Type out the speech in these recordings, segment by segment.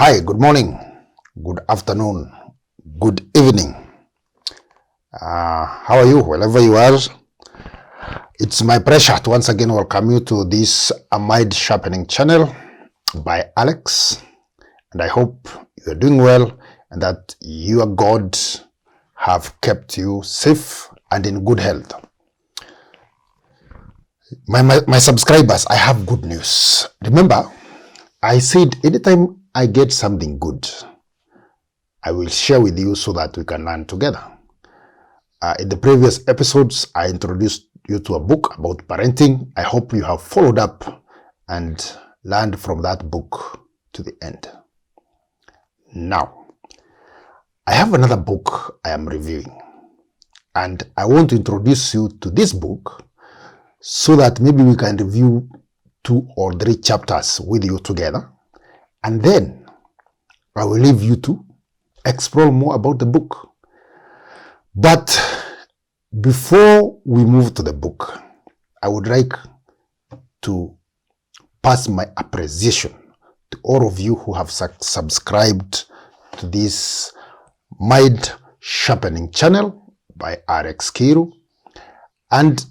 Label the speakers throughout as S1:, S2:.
S1: Hi, good morning, good afternoon, good evening. How are you, wherever you are? It's my pleasure to once again welcome you to this Mind Sharpening channel by Alex. And I hope you're doing well and that your God have kept you safe and in good health. My subscribers, I have good news. Remember, I said anytime I get something good, I will share with you so that we can learn together. In the previous episodes, I introduced you to a book about parenting. I hope you have followed up and learned from that book to the end. Now, I have another book I am reviewing, and I want to introduce you to this book so that maybe we can review 2 or 3 chapters with you together, and then I will leave you to explore more about the book. But before we move to the book, I would like to pass my appreciation to all of you who have subscribed to this Mind Sharpening channel by RX Kiru, and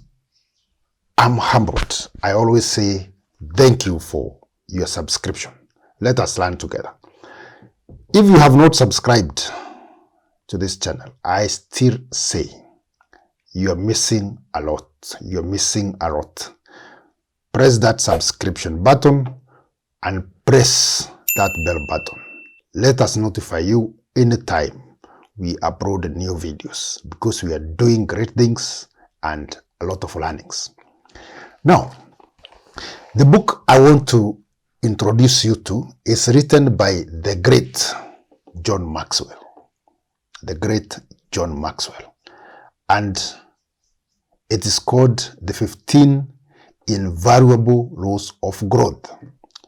S1: I'm humbled. I always say thank you for your subscription. Let us learn together. If you have not subscribed to this channel, I still say you're missing a lot. You're missing a lot. Press that subscription button and press that bell button. Let us notify you anytime we upload new videos, because we are doing great things and a lot of learnings. Now, the book I want to introduce you to is written by the great John Maxwell. The great John Maxwell. And it is called The 15 Invaluable Laws of Growth.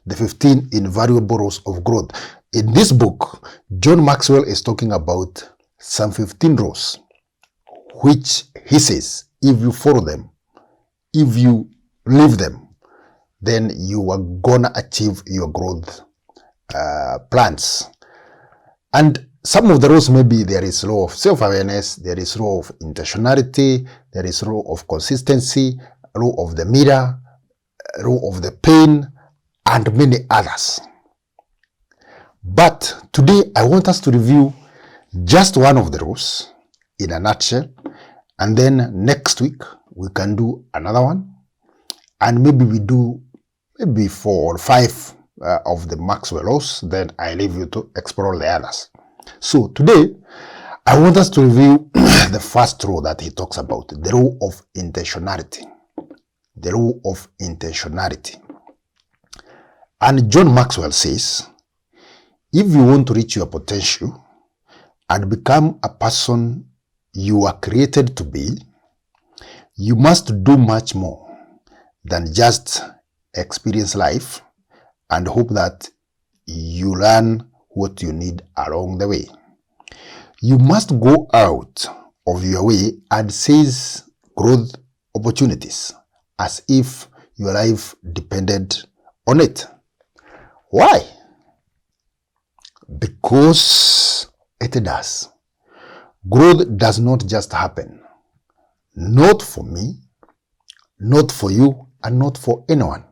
S1: The 15 Invaluable Laws of Growth. In this book, John Maxwell is talking about some 15 laws, which he says, if you follow them, if you live them, then you are gonna achieve your growth plans. And some of the rules, maybe there is law of self-awareness, there is law of intentionality, there is law of consistency, law of the mirror, law of the pain, and many others. But today I want us to review just one of the rules in a nutshell, and then next week we can do another one, and maybe we do maybe 4 or 5 of the Maxwell laws. Then I leave you to explore the others. So today, I want us to review the first law that he talks about, the law of intentionality. The law of intentionality. And John Maxwell says, if you want to reach your potential and become a person you are created to be, you must do much more than just experience life and hope that you learn what you need along the way. You must go out of your way and seize growth opportunities as if your life depended on it. Why? Because it does. Growth does not just happen. Not for me, not for you, and not for anyone.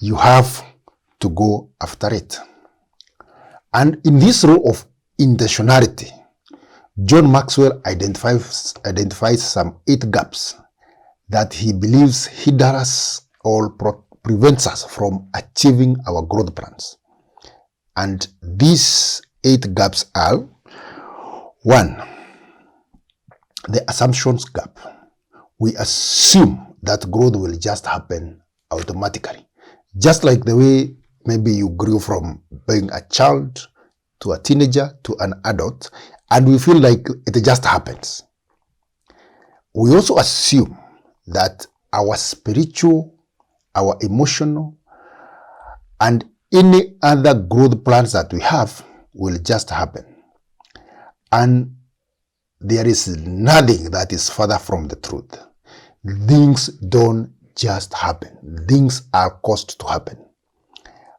S1: You have to go after it. And in this law of intentionality, John Maxwell identifies some 8 gaps that he believes hinder us or prevents us from achieving our growth plans. And these 8 gaps are: 1, the assumptions gap. We assume that growth will just happen automatically. Just like the way maybe you grew from being a child to a teenager to an adult, and we feel like it just happens. We also assume that our spiritual, our emotional, and any other growth plans that we have will just happen. And there is nothing that is further from the truth. Things don't just happen. Things are caused to happen.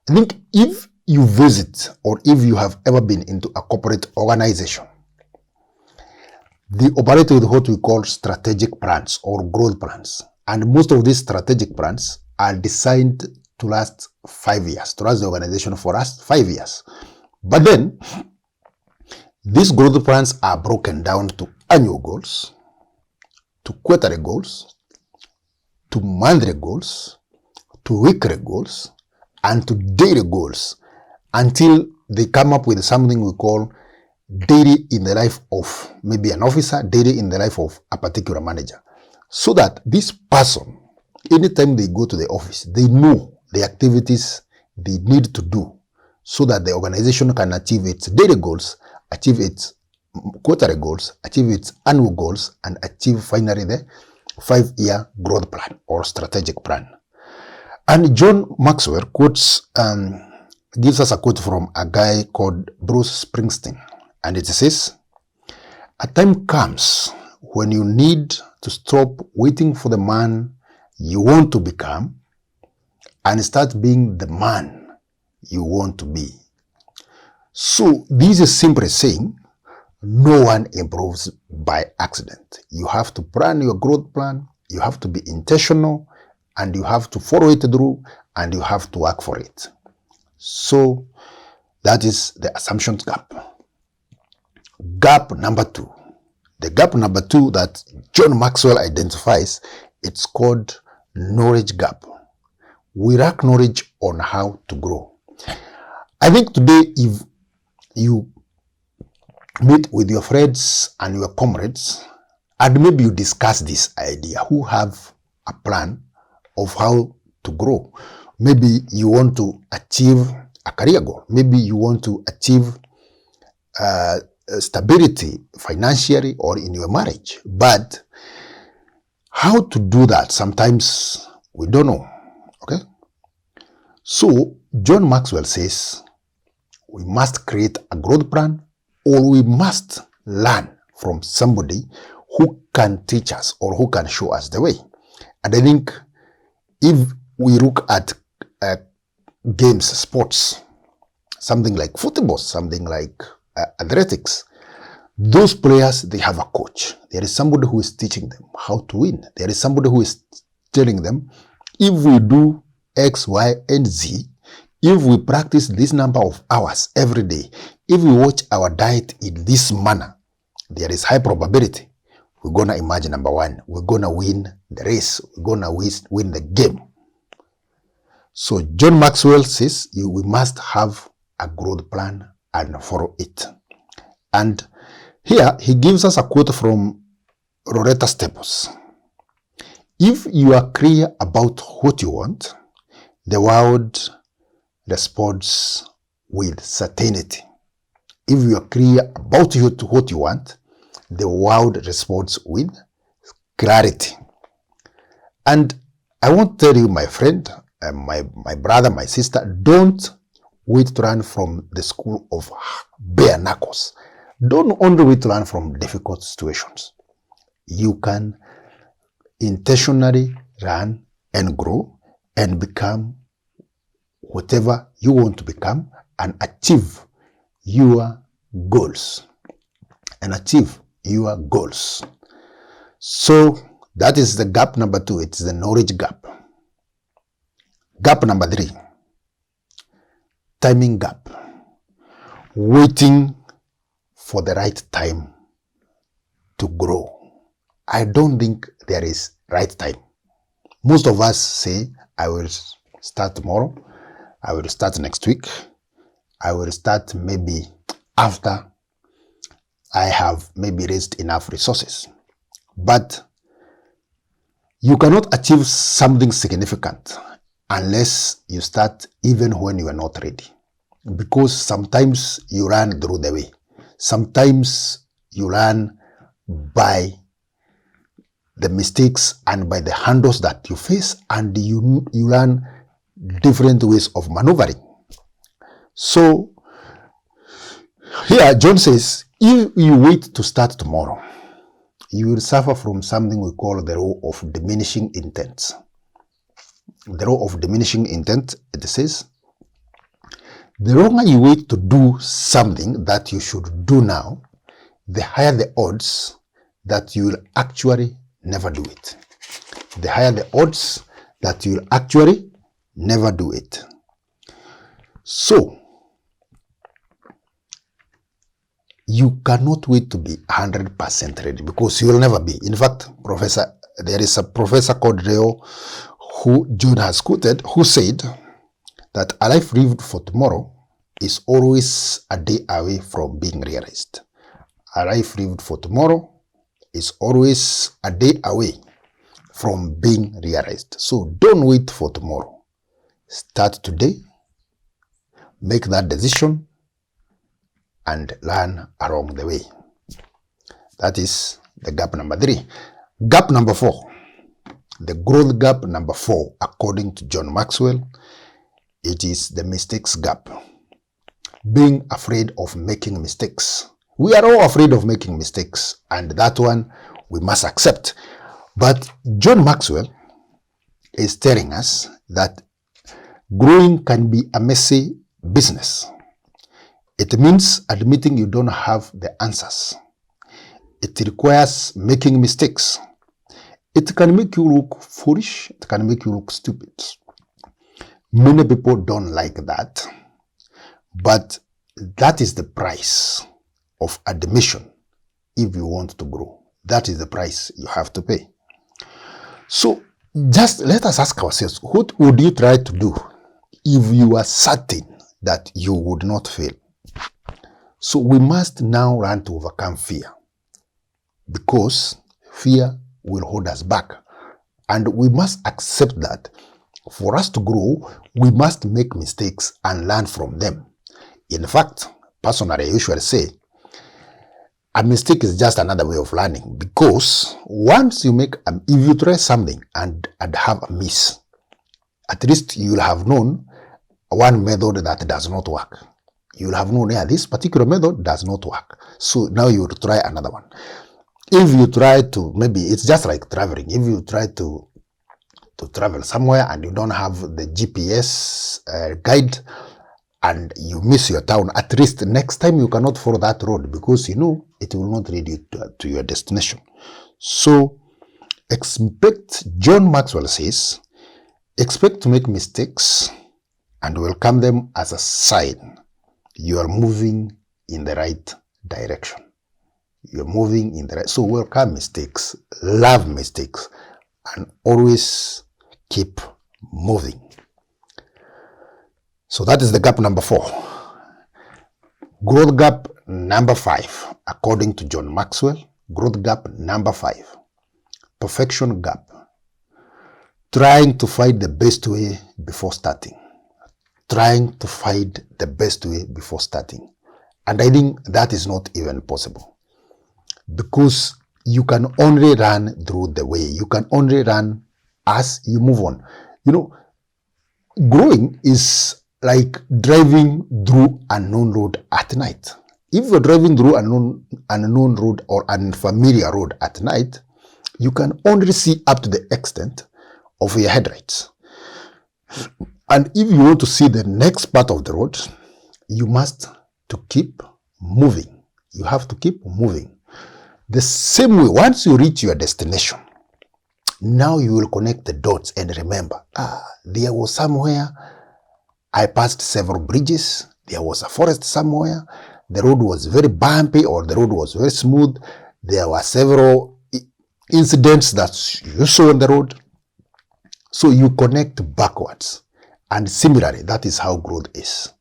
S1: I think if you visit or if you have ever been into a corporate organization, they operate with what we call strategic plans or growth plans. And most of these strategic plans are designed to last 5 years, to last the organization for us 5 years. But then, these growth plans are broken down to annual goals, to quarterly goals, to monthly goals, to weekly goals, and to daily goals, until they come up with something we call daily in the life of maybe an officer, daily in the life of a particular manager. So that this person, anytime they go to the office, they know the activities they need to do so that the organization can achieve its daily goals, achieve its quarterly goals, achieve its annual goals, and achieve finally the 5-year growth plan or strategic plan. And John Maxwell gives us a quote from a guy called Bruce Springsteen. And it says, "A time comes when you need to stop waiting for the man you want to become and start being the man you want to be." So this is simply saying, no one improves by accident. You have to plan your growth plan, you have to be intentional, and you have to follow it through, and you have to work for it. So that is the assumptions gap. Gap number 2. The gap number 2 that John Maxwell identifies, it's called knowledge gap. We lack knowledge on how to grow. I think today, if you meet with your friends and your comrades, and maybe you discuss this idea, who have a plan of how to grow. Maybe you want to achieve a career goal. Maybe you want to achieve stability financially or in your marriage. But how to do that, sometimes we don't know. Okay? So John Maxwell says we must create a growth plan, or we must learn from somebody who can teach us or who can show us the way. And I think if we look at games, sports, something like football, something like athletics, those players, they have a coach. There is somebody who is teaching them how to win. There is somebody who is telling them, if we do X, Y, and Z, if we practice this number of hours every day, if we watch our diet in this manner, there is high probability we're going to emerge number 1. We're going to win the race. We're going to win the game. So John Maxwell says we must have a growth plan and follow it. And here he gives us a quote from Loretta Staples. If you are clear about what you want, the world responds with certainty. If you are clear about what you want, the world responds with clarity. And I want to tell you, my friend, my brother, my sister, don't wait to learn from the school of bare knuckles. Don't only wait to learn from difficult situations. You can intentionally learn and grow and become whatever you want to become and achieve your goals. So that is the gap number 2. It's the knowledge gap. Gap number 3, timing gap. Waiting for the right time to grow. I don't think there is right time. Most of us say, I will start tomorrow. I will start next week. I will start maybe after I have maybe raised enough resources. But you cannot achieve something significant unless you start even when you are not ready. Because sometimes you run through the way. Sometimes you learn by the mistakes and by the handles that you face, and you learn different ways of maneuvering. So here John says, if you wait to start tomorrow, you will suffer from something we call the law of diminishing intent. The law of diminishing intent, it says, The longer you wait to do something that you should do now, the higher the odds that you will actually never do it. The higher the odds that you will actually never do it. So, you cannot wait to be 100% ready because you will never be. In fact, there is a professor called Leo who John has quoted, who said that a life lived for tomorrow is always a day away from being realized. A life lived for tomorrow is always a day away from being realized. So don't wait for tomorrow. Start today, make that decision, and learn along the way. That is the gap number 3. Gap number 4. The growth gap number 4, according to John Maxwell, it is the mistakes gap. Being afraid of making mistakes. We are all afraid of making mistakes, and that one we must accept. But John Maxwell is telling us that growing can be a messy business. It means admitting you don't have the answers. It requires making mistakes. It can make you look foolish. It can make you look stupid. Many people don't like that. But that is the price of admission if you want to grow. That is the price you have to pay. So just let us ask ourselves, what would you try to do if you are certain that you would not fail? So we must now learn to overcome fear, because fear will hold us back. And we must accept that for us to grow, we must make mistakes and learn from them. In fact, personally, I usually say, a mistake is just another way of learning, because once you if you try something and have a miss, at least you will have known one method that does not work. You will have known, yeah, this particular method does not work. So now you will try another one. If you try to, maybe it's just like traveling. If you try to travel somewhere and you don't have the GPS guide and you miss your town, at least next time you cannot follow that road because you know it will not lead you to your destination. So John Maxwell says, expect to make mistakes and welcome them as a sign you are moving in the right direction. You're moving in the right. So welcome mistakes, love mistakes, and always keep moving. So that is the gap number 4. Growth gap number 5, according to John Maxwell. Growth gap number 5. Perfection gap. Trying to find the best way before starting. Trying to find the best way before starting. And I think that is not even possible. Because you can only run through the way. You can only run as you move on. You know, growing is like driving through an unknown road at night. If you're driving through an unknown road or unfamiliar road at night, you can only see up to the extent of your headlights. And if you want to see the next part of the road, you must to keep moving. You have to keep moving. The same way, once you reach your destination, now you will connect the dots and remember, there was somewhere I passed several bridges, there was a forest somewhere, the road was very bumpy or the road was very smooth, there were several incidents that you saw on the road. So you connect backwards. And similarly, that is how growth is.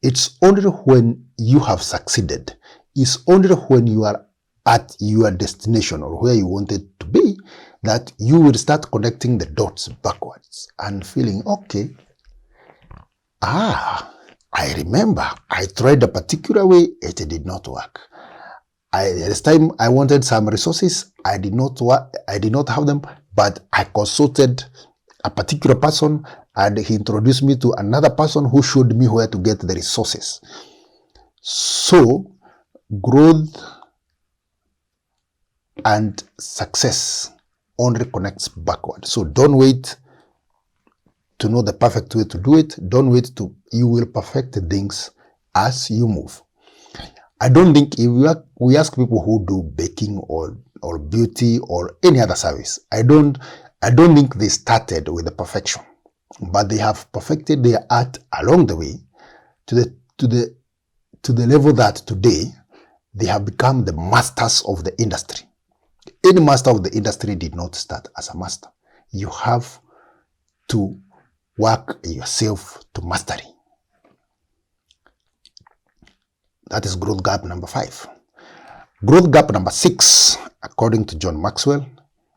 S1: It's only when you have succeeded, it's only when you are at your destination or where you wanted to be, that you will start connecting the dots backwards and feeling, okay, I remember I tried a particular way, it did not work. This time I wanted some resources, I did not have them, but I consulted a particular person and he introduced me to another person who showed me where to get the resources. So growth and success only connects backward. So don't wait to know the perfect way to do it. Don't wait you will perfect things as you move. I don't think if we ask people who do baking or beauty or any other service, I don't think they started with the perfection, but they have perfected their art along the way to the level that today they have become the masters of the industry. Any master of the industry did not start as a master. You have to work yourself to mastery. That is growth gap number 5. Growth gap number 6, according to John Maxwell,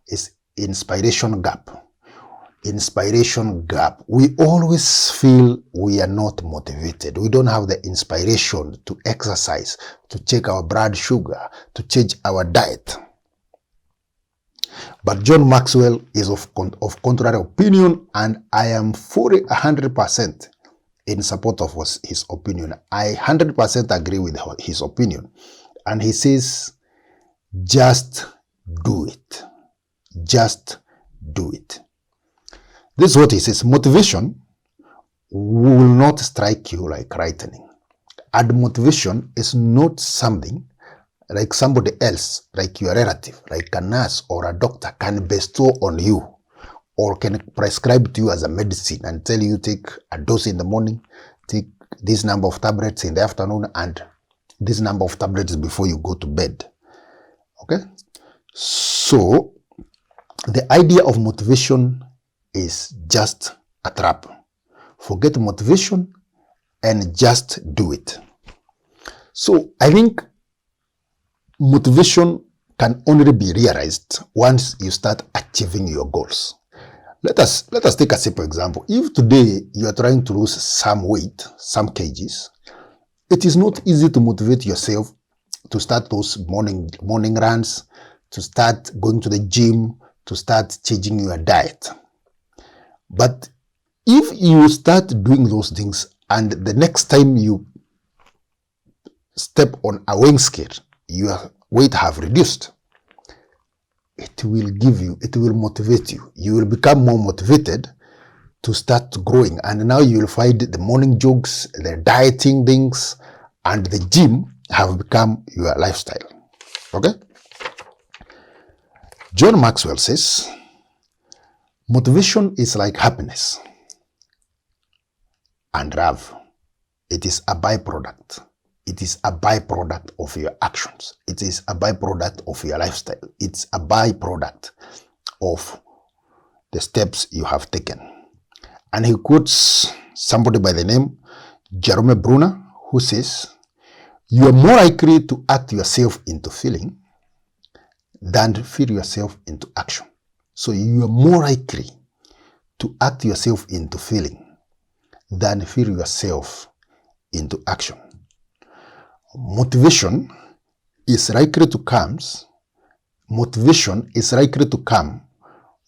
S1: is inspiration gap. Inspiration gap. We always feel we are not motivated. We don't have the inspiration to exercise, to check our blood sugar, to change our diet. But John Maxwell is of contrary opinion, and I am fully 100% in support of his opinion. I 100% agree with his opinion. And he says, just do it. Just do it. This is what he says. Motivation will not strike you like lightning. And motivation is not something like somebody else, like your relative, like a nurse or a doctor can bestow on you or can prescribe to you as a medicine and tell you take a dose in the morning, take this number of tablets in the afternoon, and this number of tablets before you go to bed. Okay? So, the idea of motivation is just a trap. Forget motivation and just do it. So, I think motivation can only be realized once you start achieving your goals. Let us take a simple example. If today you are trying to lose some weight, some kgs, it is not easy to motivate yourself to start those morning runs, to start going to the gym, to start changing your diet. But if you start doing those things and the next time you step on a weighing scale, your weight have reduced, it will motivate you. You will become more motivated to start growing. And now you will find the morning jogs, the dieting things, and the gym have become your lifestyle. Okay? John Maxwell says, motivation is like happiness and love. It is a byproduct. It is a byproduct of your actions. It is a byproduct of your lifestyle. It's a byproduct of the steps you have taken. And he quotes somebody by the name Jerome Bruner, who says, you are more likely to act yourself into feeling than feel yourself into action. So you are more likely to act yourself into feeling than feel yourself into action. Motivation is likely to come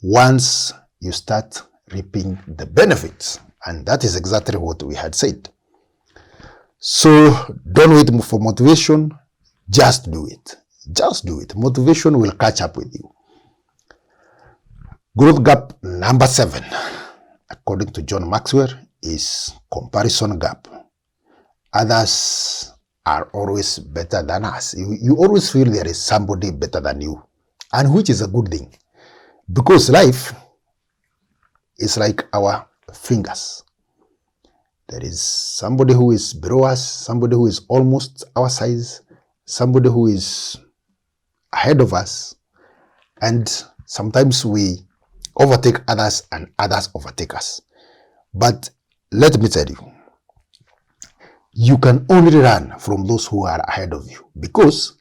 S1: once you start reaping the benefits. And that is exactly what we had said. So don't wait for motivation, just do it. Just do it. Motivation will catch up with you. Growth gap number 7, according to John Maxwell, is comparison gap. Others are always better than us. You always feel there is somebody better than you, and which is a good thing, because life is like our fingers. There is somebody who is below us, somebody who is almost our size, somebody who is ahead of us, and sometimes we overtake others and others overtake us. But let me tell you, you can only run from those who are ahead of you, because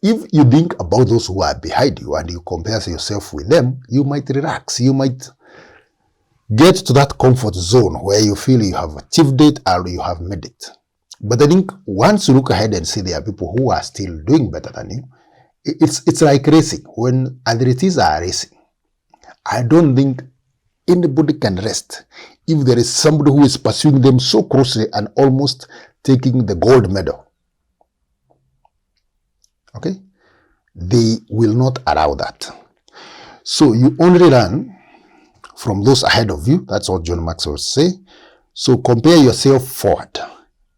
S1: if you think about those who are behind you and you compare yourself with them, you might relax. You might get to that comfort zone where you feel you have achieved it or you have made it. But I think once you look ahead and see there are people who are still doing better than you, it's like racing. When athletes are racing, I don't think anybody can rest if there is somebody who is pursuing them so closely and almost taking the gold medal. Okay? They will not allow that. So you only run from those ahead of you. That's what John Maxwell say. So compare yourself forward,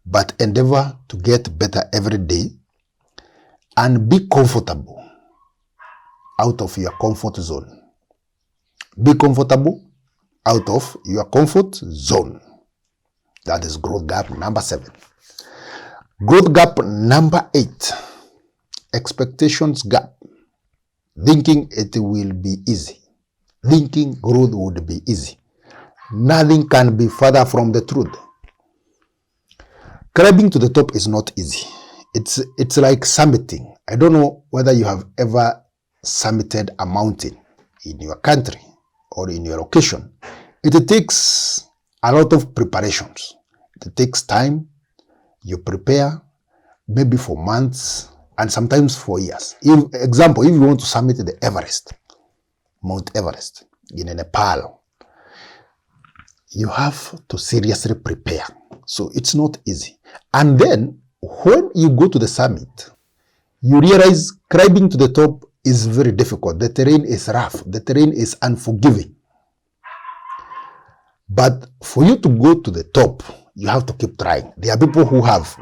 S1: but endeavor to get better every day and be comfortable out of your comfort zone. Be comfortable out of your comfort zone. That is growth gap number 7. Growth gap number 8. Expectations gap. Thinking it will be easy. Thinking growth would be easy. Nothing can be further from the truth. Climbing to the top is not easy. It's like summiting. I don't know whether you have ever summited a mountain in your country or in your location. It takes a lot of preparations. It takes time. You prepare maybe for months and sometimes for years. Example, if you want to summit the Everest, Mount Everest in Nepal, you have to seriously prepare. So it's not easy. And then when you go to the summit, you realize climbing to the top is very difficult. The terrain is rough. The terrain is unforgiving. But for you to go to the top, you have to keep trying. There are people who have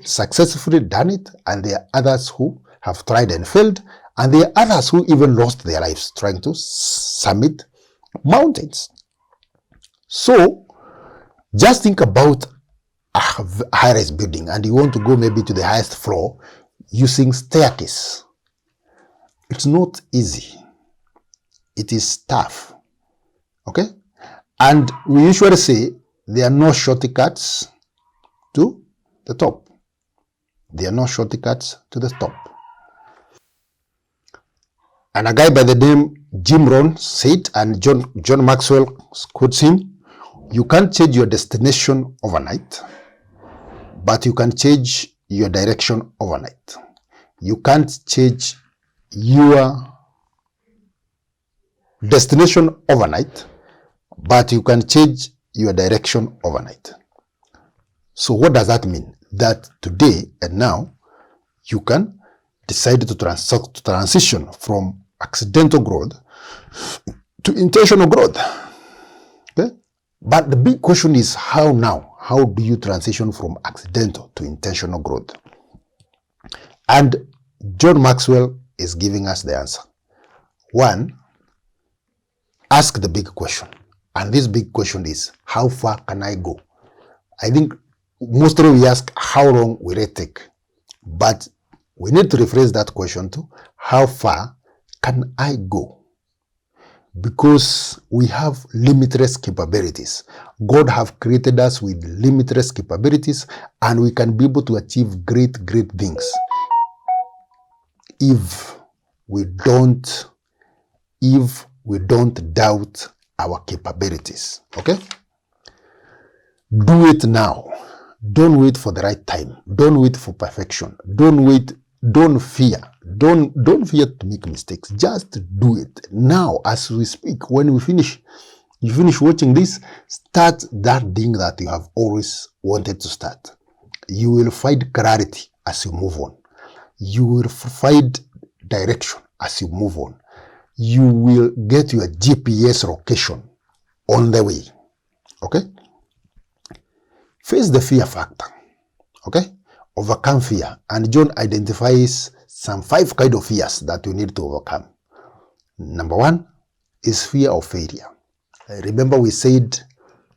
S1: successfully done it, and there are others who have tried and failed, and there are others who even lost their lives trying to summit mountains. So just think about a high-rise building, and you want to go maybe to the highest floor using staircase. It's not easy. It is tough. Okay? And we usually say there are no shortcuts to the top. There are no shortcuts to the top. And a guy by the name Jim Rohn said, and John Maxwell quotes him, you can't change your destination overnight, but you can change your direction overnight. You can't change your destination overnight, but you can change your direction overnight. So what does that mean? That today and now you can decide to transition from accidental growth to intentional growth. Okay? But the big question is how now? How do you transition from accidental to intentional growth? And John Maxwell is giving us the answer. 1, ask the big question. And this big question is, how far can I go? I think mostly we ask, how long will it take? But we need to rephrase that question to, how far can I go? Because we have limitless capabilities. God have created us with limitless capabilities, and we can be able to achieve great things if we don't doubt our capabilities. Okay? Do it now. Don't wait for the right time. Don't wait for perfection. Don't fear. Don't fear to make mistakes. Just do it now as we speak. When you finish watching this, start that thing that you have always wanted to start. You will find clarity as you move on. You will find direction as you move on. You will get your GPS location on the way. Okay? Face the fear factor. Okay? Overcome fear. And John identifies some 5 kind of fears that you need to overcome. Number 1 is fear of failure. Remember we said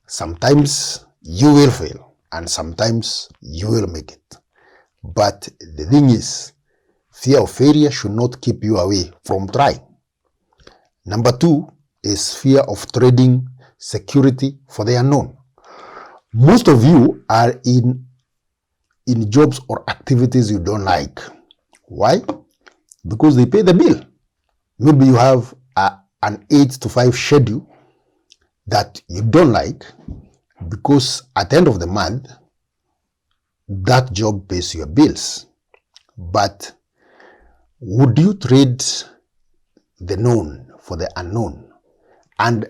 S1: sometimes you will fail and sometimes you will make it. But the thing is, fear of failure should not keep you away from trying. Number 2 is fear of trading security for the unknown. Most of you are in jobs or activities you don't like. Why? Because they pay the bill. Maybe you have an 8 to 5 schedule that you don't like, because at the end of the month, that job pays your bills. But would you trade the known for the unknown? And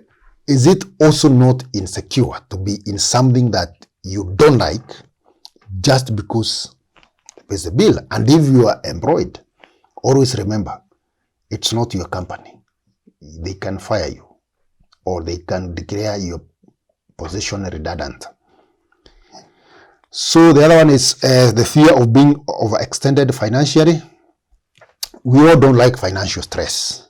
S1: is it also not insecure to be in something that you don't like just because it pays the bill? And if you are employed, always remember, it's not your company. They can fire you. or they can declare your position redundant. So the other one is the fear of being overextended financially. We all don't like financial stress.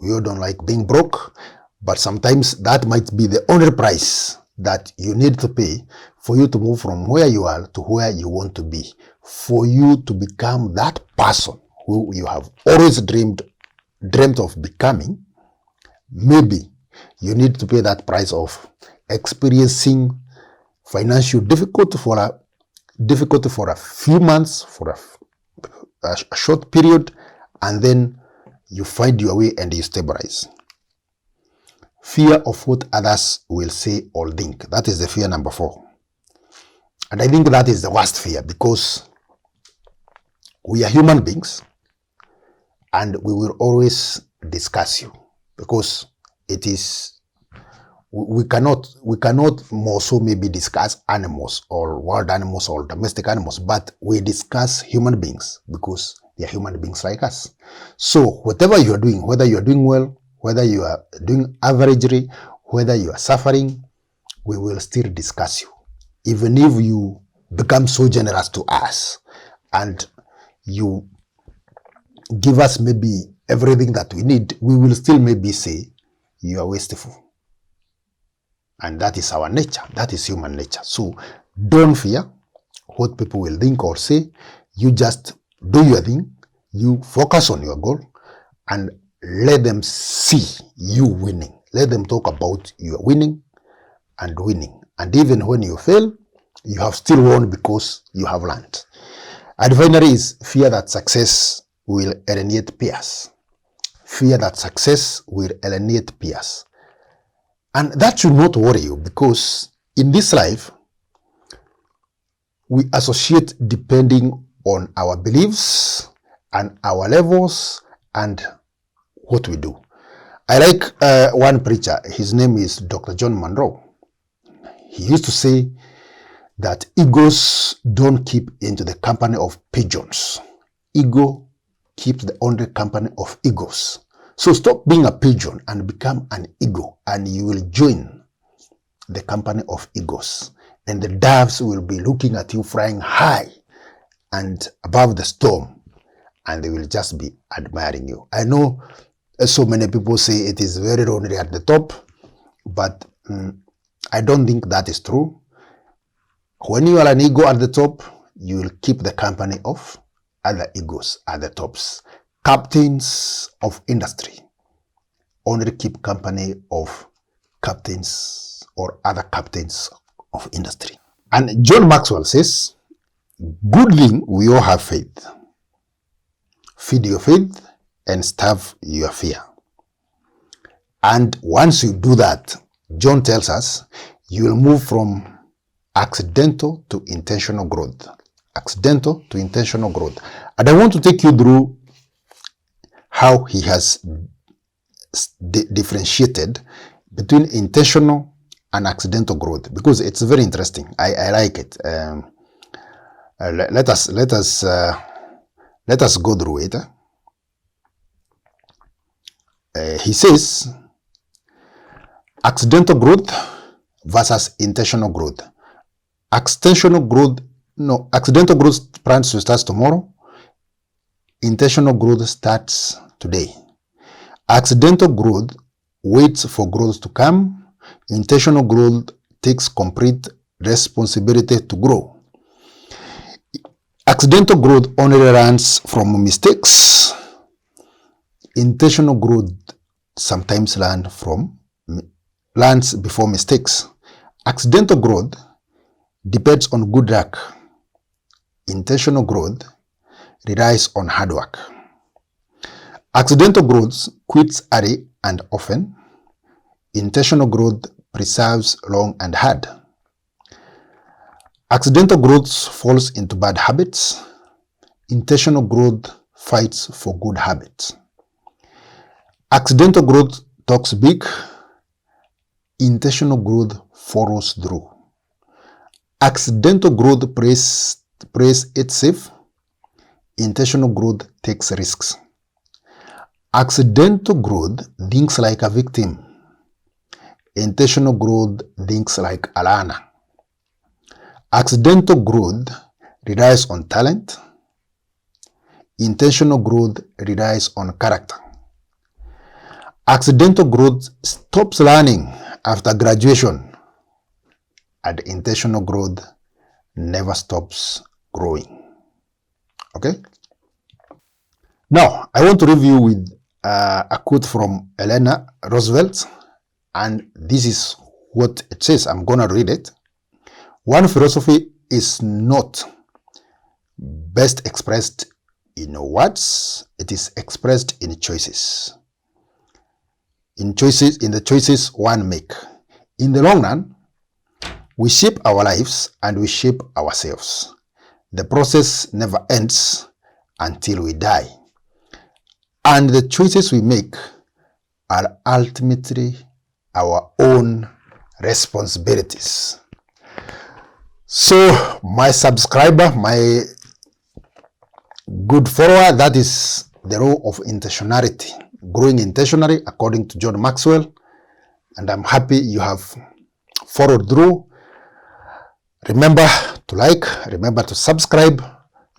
S1: We all don't like being broke, but sometimes that might be the only price that you need to pay for you to move from where you are to where you want to be, for you to become that person who you have always dreamt of becoming. Maybe you need to pay that price of experiencing financial difficulty for a few months, for a short period, and then you find your way and you stabilize. Fear of what others will say or think. That is the fear number 4. And I think that is the worst fear, because we are human beings and we will always discuss you, because it is, we cannot more so maybe discuss animals or wild animals or domestic animals, but we discuss human beings because they are human beings like us. So whatever you are doing, whether you are doing well, whether you are doing averagely, whether you are suffering, we will still discuss you. Even if you become so generous to us and you give us maybe everything that we need, we will still maybe say you are wasteful. And that is our nature. That is human nature. So don't fear what people will think or say. You just do your thing. You focus on your goal and let them see you winning. Let them talk about you winning and winning. And even when you fail, you have still won because you have learned. And finally is fear that success will alienate peers. Fear that success will alienate peers. And that should not worry you, because in this life, we associate depending on our beliefs and our levels and what we do. I like one preacher, his name is Dr. John Maxwell. He used to say that egos don't keep into the company of pigeons. Ego keeps the only company of egos. So stop being a pigeon and become an ego, and you will join the company of egos. And the doves will be looking at you flying high and above the storm, and they will just be admiring you. I know so many people say it is very lonely at the top, but I don't think that is true. When you are an ego at the top, you will keep the company of other egos at the tops. Captains of industry only keep company of captains or other captains of industry. And John Maxwell says, good thing we all have faith. Feed your faith and starve your fear. And once you do that, John tells us, you will move from accidental to intentional growth. Accidental to intentional growth. And I want to take you through how he has differentiated between intentional and accidental growth, because it's very interesting. I like it. Let us go through it. He says accidental growth versus intentional growth. Accidental growth plans to start tomorrow. Intentional growth starts today. Accidental growth waits for growth to come. Intentional growth takes complete responsibility to grow. Accidental growth only learns from mistakes. Intentional growth sometimes learns before mistakes. Accidental growth depends on good luck. Intentional growth relies on hard work. Accidental growth quits early and often. Intentional growth preserves long and hard. Accidental growth falls into bad habits. Intentional growth fights for good habits. Accidental growth talks big. Intentional growth follows through. Accidental growth plays it safe. Intentional growth takes risks. Accidental growth thinks like a victim. Intentional growth thinks like a learner. Accidental growth relies on talent. Intentional growth relies on character. Accidental growth stops learning after graduation, and intentional growth never stops growing. Okay? Now, I want to review with a quote from Eleanor Roosevelt, and this is what it says. I'm going to read it. One philosophy is not best expressed in words, it is expressed in choices. In the choices one make. In the long run, we shape our lives and we shape ourselves. The process never ends until we die. And the choices we make are ultimately our own responsibilities. So, my subscriber, my good follower, that is the law of intentionality. Growing intentionally according to John Maxwell. And I'm happy you have followed through. Remember to like, remember to subscribe,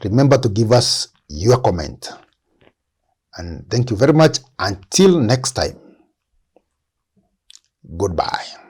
S1: remember to give us your comment. And thank you very much. Until next time, goodbye.